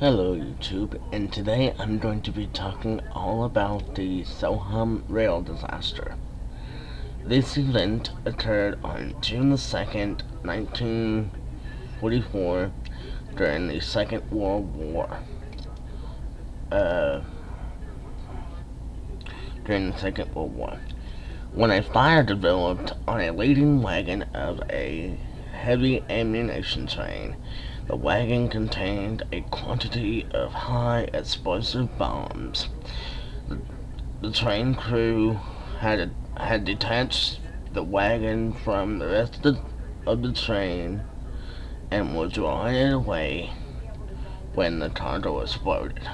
Hello YouTube, and today I'm going to be talking all about the Soham rail disaster. This event occurred on June the 2nd, 1944 during the Second World War. When a fire developed on a leading wagon of a heavy ammunition train. The wagon contained a quantity of high explosive bombs. The train crew had detached the wagon from the rest of the train and was drawing it away when the cargo exploded.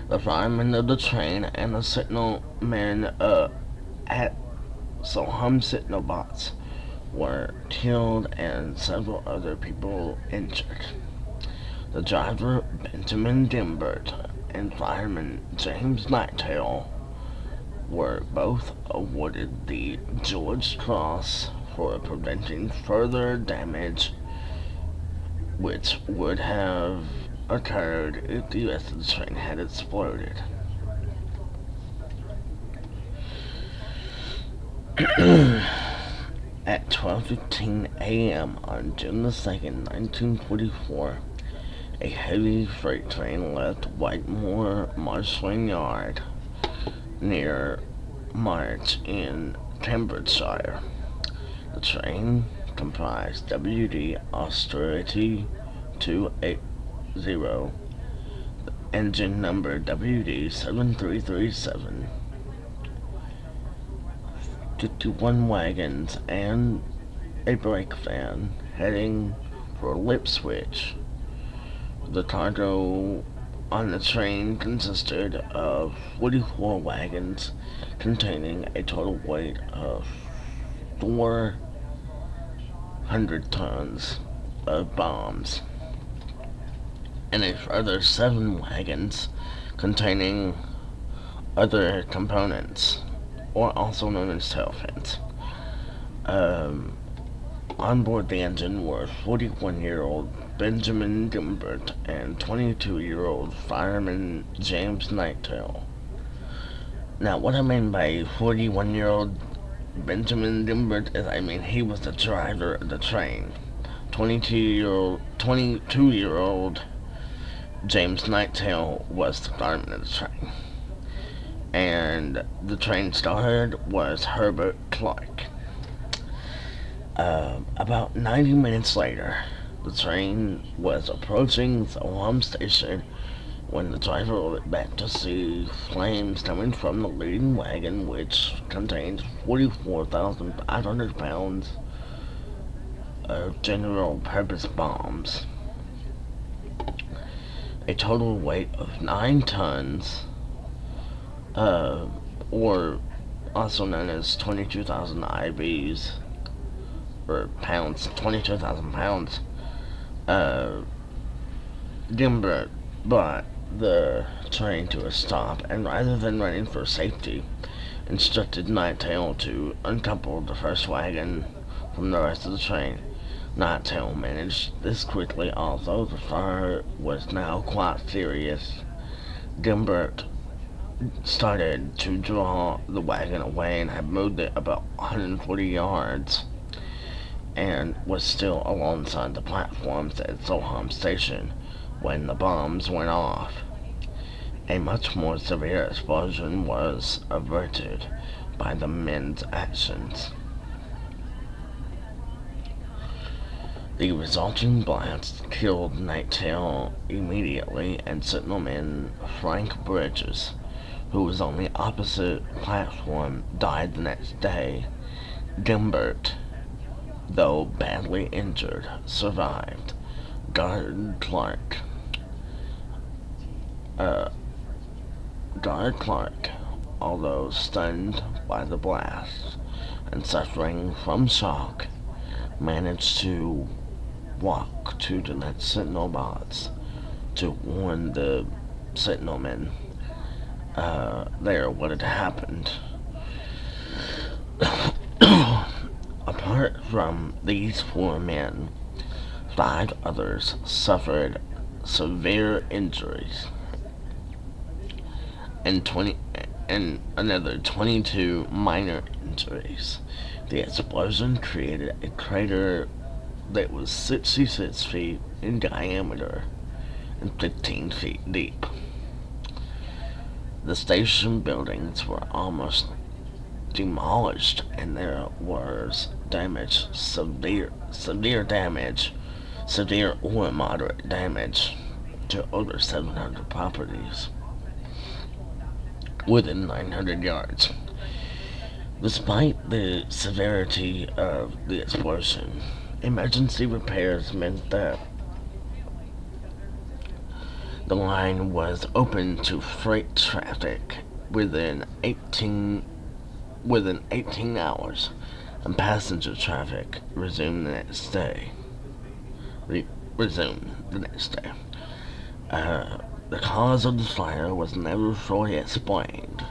The firemen of the train and the signal men at soham signal bots were killed and several other people injured. The driver, Benjamin Dimbert, and fireman James Nightail were both awarded the George Cross for preventing further damage which would have occurred if the rest of the train had exploded. At 12:15 a.m. on June the 2nd, 1944, a heavy freight train left Whitemoor Marshalling Yard near March in Cambridgeshire. The train comprised WD Austerity 280, engine number WD 7337. 51 wagons and a brake van heading for Lipswich. The cargo on the train consisted of 44 wagons containing a total weight of 400 tons of bombs, and a further 7 wagons containing other components, or also known as tail fins. On board the engine were 41-year-old Benjamin Dimbert and 22-year-old fireman James Nightail. Now, what I mean by 41-year-old Benjamin Dimbert is, he was the driver of the train. 22-year-old James Nightail was the fireman of the train. And the train starter was Herbert Clark. About 90 minutes later, the train was approaching Soham station when the driver looked back to see flames coming from the leading wagon, which contained 44,500 pounds of general purpose bombs. A total weight of 9 tons, or also known as 22,000 IBs, or pounds, 22,000 pounds. Dimbert brought the train to a stop, and rather than running for safety, instructed Nightail to uncouple the first wagon from the rest of the train. Nightail managed this quickly, although the fire was now quite serious. Dimbert started to draw the wagon away and had moved it about 140 yards and was still alongside the platforms at Soham station when the bombs went off. A much more severe explosion was averted by the men's actions. The resulting blast killed Nightail immediately, and signalman Frank Bridges, who was on the opposite platform, died the next day. Dimbert, though badly injured, survived. Guard Clark, although stunned by the blast and suffering from shock, managed to walk to the next signal box to warn the signalmen there what had happened. Apart from these 4 men, 5 others suffered severe injuries and another 22 minor injuries. The explosion created a crater that was 66 feet in diameter and 15 feet deep. The station buildings were almost demolished, and there was severe damage, severe or moderate damage to over 700 properties within 900 yards. Despite the severity of the explosion, emergency repairs meant that the line was open to freight traffic within 18 hours, and passenger traffic resumed the next day. The cause of the fire was never fully explained.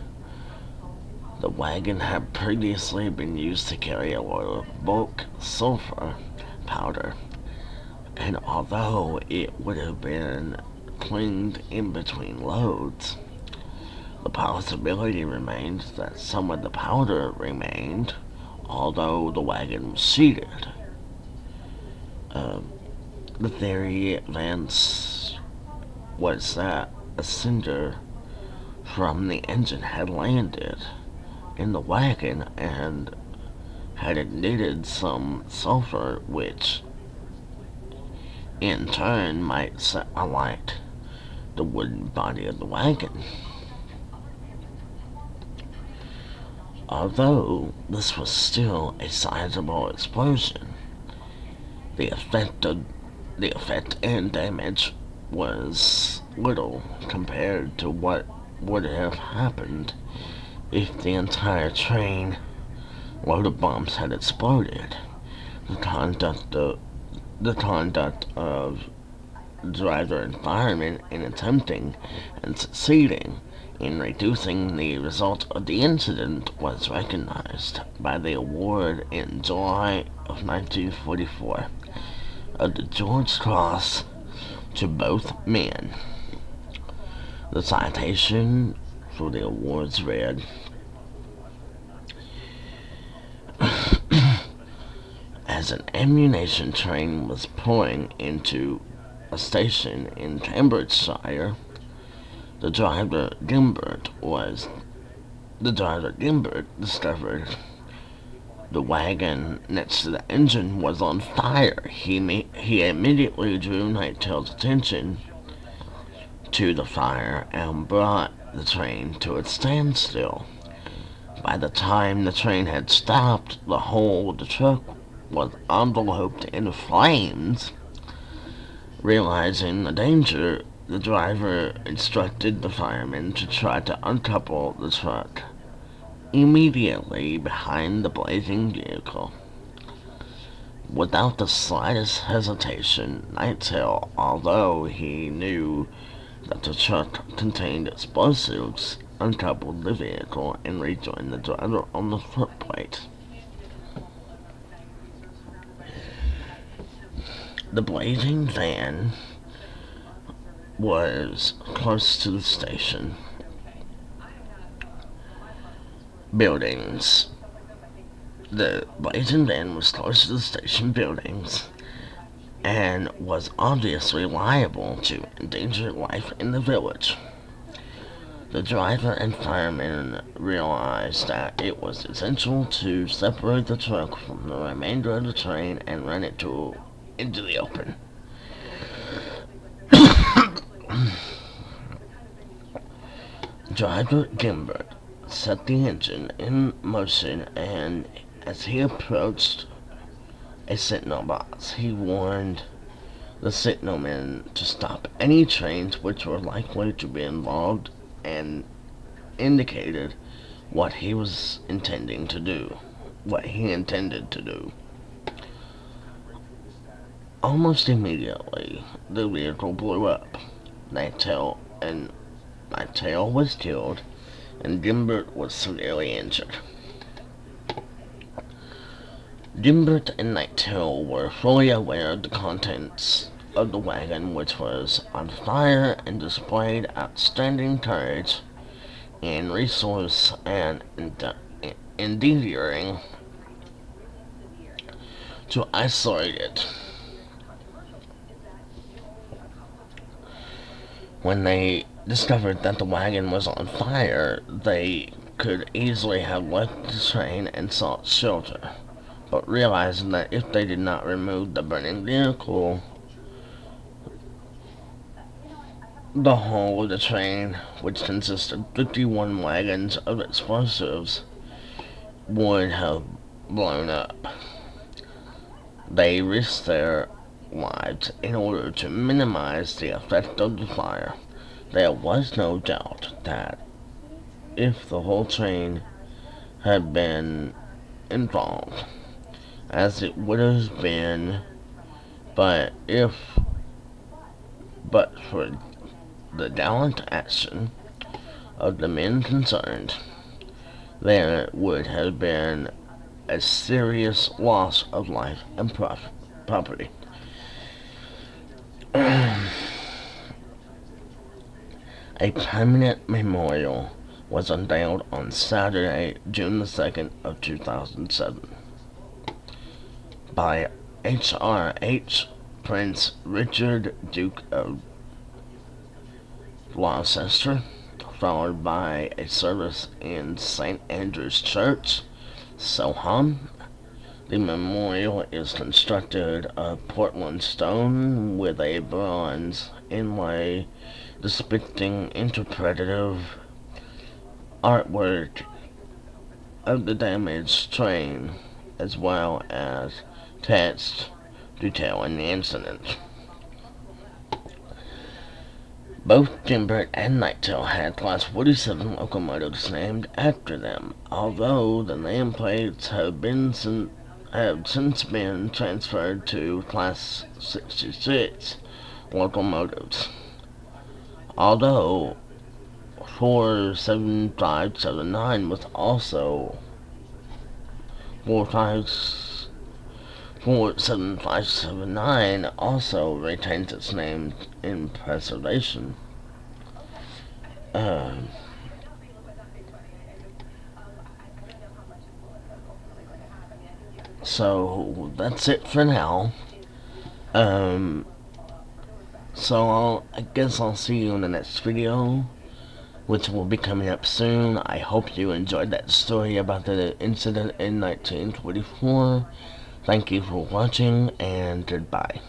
The wagon had previously been used to carry a load of bulk sulfur powder, and although it would have been cleaned in between loads, the possibility remained that some of the powder remained, although the wagon was seated. The theory advanced was that a cinder from the engine had landed in the wagon and had ignited some sulfur, which in turn might set alight the wooden body of the wagon. Although this was still a sizable explosion, the effect and damage was little compared to what would have happened if the entire train load of bombs had exploded. The conduct of driver and firemen in attempting and succeeding in reducing the result of the incident was recognized by the award in July of 1944 of the George Cross to both men. The citation for the awards read, as an ammunition train was pulling into a station in Cambridgeshire, the driver Gimbert discovered the wagon next to the engine was on fire. He immediately drew Nightail's attention to the fire and brought the train to a standstill. By the time the train had stopped, the whole of the truck was enveloped in flames. Realizing the danger, the driver instructed the firemen to try to uncouple the truck immediately behind the blazing vehicle. Without the slightest hesitation, Nightail, although he knew that the truck contained explosives, uncoupled the vehicle and rejoined the driver on the footplate. The blazing van was close to the station buildings. The blazing van was close to the station buildings and was obviously liable to endanger life in the village. The driver and firemen realized that it was essential to separate the truck from the remainder of the train and run it into the open. Driver Gimbert set the engine in motion, and as he approached a signal box, he warned the signalmen to stop any trains which were likely to be involved and indicated what he intended to do. Almost immediately, the vehicle blew up. Nightail was killed, and Gimbert was severely injured. Gimbert and Nightail were fully aware of the contents of the wagon, which was on fire, and displayed outstanding courage and resource and endeavoring to isolate it. When they discovered that the wagon was on fire, they could easily have left the train and sought shelter, but realizing that if they did not remove the burning vehicle, the hull of the train, which consisted of 51 wagons of explosives, would have blown up. They risked their lives in order to minimize the effect of the fire. There was no doubt that if the whole train had been involved, as it would have been, but for the gallant action of the men concerned, there would have been a serious loss of life and property. A permanent memorial was unveiled on Saturday, June the 2nd of 2007 by H.R.H. Prince Richard, Duke of Gloucester, followed by a service in St. Andrew's Church, Soham. The memorial is constructed of Portland stone with a bronze inlay depicting interpretive artwork of the damaged train, as well as text detailing the incident. Both Gimbert and Nighttail had Class 47 locomotives named after them, although the nameplates have since been transferred to Class 66 locomotives. Although 47579 was also 47579 also retains its name in preservation. So that's it for now. So I guess I'll see you in the next video, which will be coming up soon. I hope you enjoyed that story about the incident in 1924. Thank you for watching, and goodbye.